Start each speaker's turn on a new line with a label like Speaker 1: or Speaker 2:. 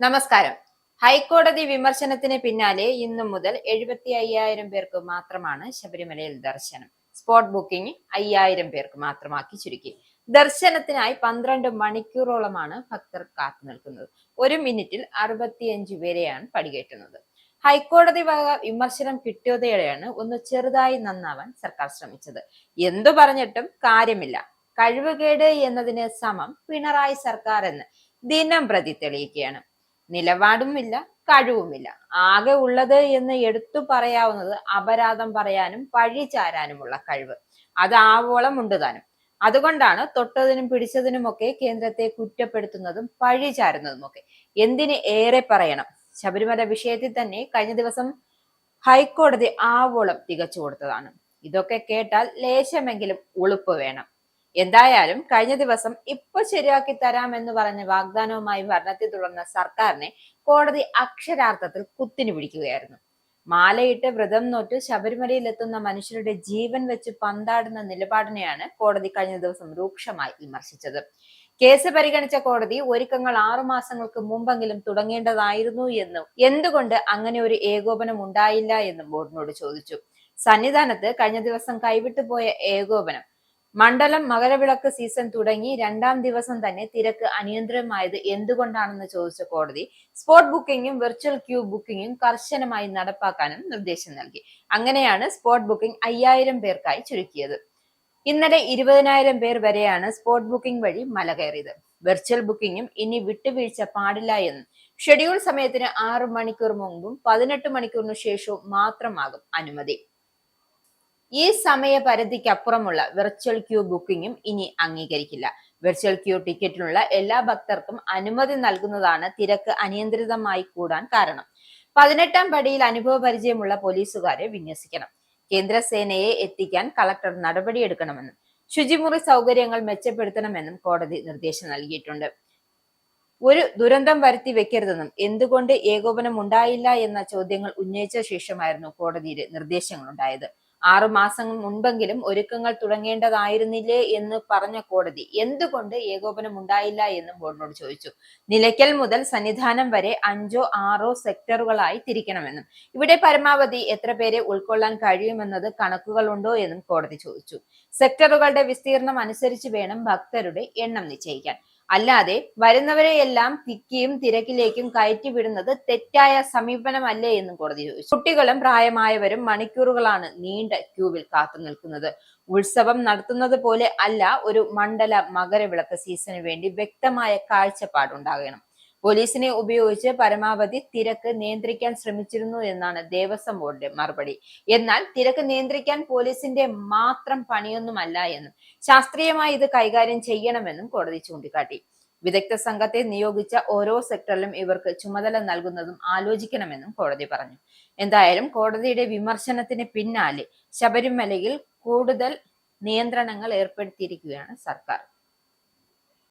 Speaker 1: നമസ്കാരം. ഹൈക്കോടതി വിമർശനത്തിന് പിന്നാലെ ഇന്നു മുതൽ 75,000 പേർക്ക് മാത്രമാണ് ശബരിമലയിൽ ദർശനം. സ്പോട്ട് ബുക്കിംഗ് 5,000 പേർക്ക് മാത്രമാക്കി ചുരുക്കി. ദർശനത്തിനായി 12 മണിക്കൂറോളമാണ് ഭക്തർ കാത്തുനിൽക്കുന്നത്. ഒരു മിനിറ്റിൽ 65 പേരെയാണ് പടികേറ്റുന്നത്. ഹൈക്കോടതി വക വിമർശനം കിട്ടിയതോടെയാണ് ഒന്ന് ചെറുതായി നന്നാവാൻ സർക്കാർ ശ്രമിച്ചത്. എന്തു പറഞ്ഞിട്ടും കാര്യമില്ല. കഴിവുകേട് എന്നതിന് സമം പിണറായി സർക്കാർ എന്ന് ദിനം പ്രതി തെളിയിക്കുകയാണ്. നിലപാടുമില്ല, കഴിവുമില്ല. ആകെ ഉള്ളത് എന്ന് എടുത്തു പറയാവുന്നത് അപരാധം പറയാനും പഴി ചാരാനുമുള്ള കഴിവ്. അത് ആവോളം ഉണ്ട് താനും. അതുകൊണ്ടാണ് തൊട്ടതിനും പിടിച്ചതിനുമൊക്കെ കേന്ദ്രത്തെ കുറ്റപ്പെടുത്തുന്നതും പഴി ചാരുന്നതുമൊക്കെ. എന്തിന് ഏറെ പറയണം, ശബരിമല വിഷയത്തിൽ തന്നെ കഴിഞ്ഞ ദിവസം ഹൈക്കോടതി ആവോളം തികച്ചു കൊടുത്തതാണ്. ഇതൊക്കെ കേട്ടാൽ ലേശമെങ്കിലും ഉളുപ്പ് വേണം. എന്തായാലും കഴിഞ്ഞ ദിവസം ഇപ്പൊ ശരിയാക്കി തരാമെന്ന് പറഞ്ഞ വാഗ്ദാനവുമായി ഭരണത്തിൽ തുടർന്ന സർക്കാരിനെ കോടതി അക്ഷരാർത്ഥത്തിൽ കുത്തിനു പിടിക്കുകയായിരുന്നു. മാലയിട്ട് വ്രതം നോറ്റ് ശബരിമലയിൽ എത്തുന്ന മനുഷ്യരുടെ ജീവൻ വെച്ച് പന്താടുന്ന നിലപാടിനെയാണ് കോടതി കഴിഞ്ഞ ദിവസം രൂക്ഷമായി വിമർശിച്ചത്. കേസ് പരിഗണിച്ച കോടതി ഒരുക്കങ്ങൾ 6 മാസങ്ങൾക്ക് മുമ്പെങ്കിലും തുടങ്ങേണ്ടതായിരുന്നു എന്നും എന്തുകൊണ്ട് അങ്ങനെ ഒരു ഏകോപനം ഉണ്ടായില്ല എന്നും ബോർഡിനോട് ചോദിച്ചു. സന്നിധാനത്ത് കഴിഞ്ഞ ദിവസം കൈവിട്ടുപോയ ഏകോപനം മണ്ഡലം മകരവിളക്ക് സീസൺ തുടങ്ങി 2ാം ദിവസം തന്നെ തിരക്ക് അനിയന്ത്രിതമായത് എന്തുകൊണ്ടാണെന്ന് ചോദിച്ച കോടതി സ്പോട്ട് ബുക്കിംഗും വെർച്വൽ ക്യൂ ബുക്കിംഗും കർശനമായി നടപ്പാക്കാനും നിർദ്ദേശം നൽകി. അങ്ങനെയാണ് സ്പോട്ട് ബുക്കിംഗ് 5,000 പേർക്കായി ചുരുക്കിയത്. ഇന്നലെ 20,000 പേർ വരെയാണ് സ്പോട്ട് ബുക്കിംഗ് വഴി മല കയറിയത്. വെർച്വൽ ബുക്കിംഗും ഇനി വിട്ടുവീഴ്ച പാടില്ല എന്നും ഷെഡ്യൂൾ സമയത്തിന് 6 മണിക്കൂർ മുമ്പും 18 മണിക്കൂറിനു ശേഷവും മാത്രമാകും അനുമതി. ഈ സമയപരിധിക്കപ്പുറമുള്ള വെർച്വൽ ക്യൂ ബുക്കിംഗും ഇനി അംഗീകരിക്കില്ല. വെർച്വൽ ക്യൂ ടിക്കറ്റിനുള്ള എല്ലാ ഭക്തർക്കും അനുമതി നൽകുന്നതാണ് തിരക്ക് അനിയന്ത്രിതമായി കൂടാൻ കാരണം. 18ാം പടിയിൽ അനുഭവ പരിചയമുള്ള പോലീസുകാരെ വിന്യസിക്കണം. കേന്ദ്രസേനയെ എത്തിക്കാൻ കളക്ടർ നടപടിയെടുക്കണമെന്നും ശുചിമുറി സൗകര്യങ്ങൾ മെച്ചപ്പെടുത്തണമെന്നും കോടതി നിർദ്ദേശം നൽകിയിട്ടുണ്ട്. ഒരു ദുരന്തം വരുത്തി വെക്കരുതെന്നും എന്തുകൊണ്ട് ഏകോപനം ഉണ്ടായില്ല എന്ന ചോദ്യങ്ങൾ ഉന്നയിച്ച ശേഷമായിരുന്നു കോടതിയുടെ നിർദ്ദേശങ്ങൾ ഉണ്ടായത്. 6 മാസം മുൻപെങ്കിലും ഒരുക്കങ്ങൾ തുടങ്ങേണ്ടതായിരുന്നില്ലേ എന്ന് പറഞ്ഞ കോടതി എന്തുകൊണ്ട് ഏകോപനം ഉണ്ടായില്ല എന്നും ബോർഡിനോട് ചോദിച്ചു. നിലയ്ക്കൽ മുതൽ സന്നിധാനം വരെ 5ഓ 6ഓ സെക്ടറുകളായി തിരിക്കണമെന്നും ഇവിടെ പരമാവധി എത്ര പേരെ ഉൾക്കൊള്ളാൻ കഴിയുമെന്നത് കണക്കുകളുണ്ടോ എന്നും കോടതി ചോദിച്ചു. സെക്ടറുകളുടെ വിസ്തീർണം അനുസരിച്ച് വേണം ഭക്തരുടെ എണ്ണം നിശ്ചയിക്കാൻ. അല്ലാതെ വരുന്നവരെയെല്ലാം തിക്കിയും തിരക്കിലേക്കും കയറ്റിവിടുന്നത് തെറ്റായ സമീപനമല്ലേ എന്നും കോടതി ചോദിച്ചു. കുട്ടികളും പ്രായമായവരും മണിക്കൂറുകളാണ് നീണ്ട ക്യൂവിൽ കാത്തു നിൽക്കുന്നത്. ഉത്സവം നടത്തുന്നത് പോലെ അല്ല ഒരു മണ്ഡല മകരവിളക്ക് സീസണിന് വേണ്ടി വ്യക്തമായ കാഴ്ചപ്പാടുണ്ടാകണം. പോലീസിനെ ഉപയോഗിച്ച് പരമാവധി തിരക്ക് നിയന്ത്രിക്കാൻ ശ്രമിച്ചിരുന്നു എന്നാണ് ദേവസ്വം ബോർഡിന്റെ മറുപടി. എന്നാൽ തിരക്ക് നിയന്ത്രിക്കാൻ പോലീസിന്റെ മാത്രം പണിയൊന്നുമല്ല എന്നും ശാസ്ത്രീയമായി ഇത് കൈകാര്യം ചെയ്യണമെന്നും കോടതി ചൂണ്ടിക്കാട്ടി. വിദഗ്ധ സംഘത്തെ നിയോഗിച്ച ഓരോ സെക്ടറിലും ഇവർക്ക് ചുമതല നൽകുന്നതും ആലോചിക്കണമെന്നും കോടതി പറഞ്ഞു. എന്തായാലും കോടതിയുടെ വിമർശനത്തിന് പിന്നാലെ ശബരിമലയിൽ കൂടുതൽ നിയന്ത്രണങ്ങൾ ഏർപ്പെടുത്തിയിരിക്കുകയാണ് സർക്കാർ.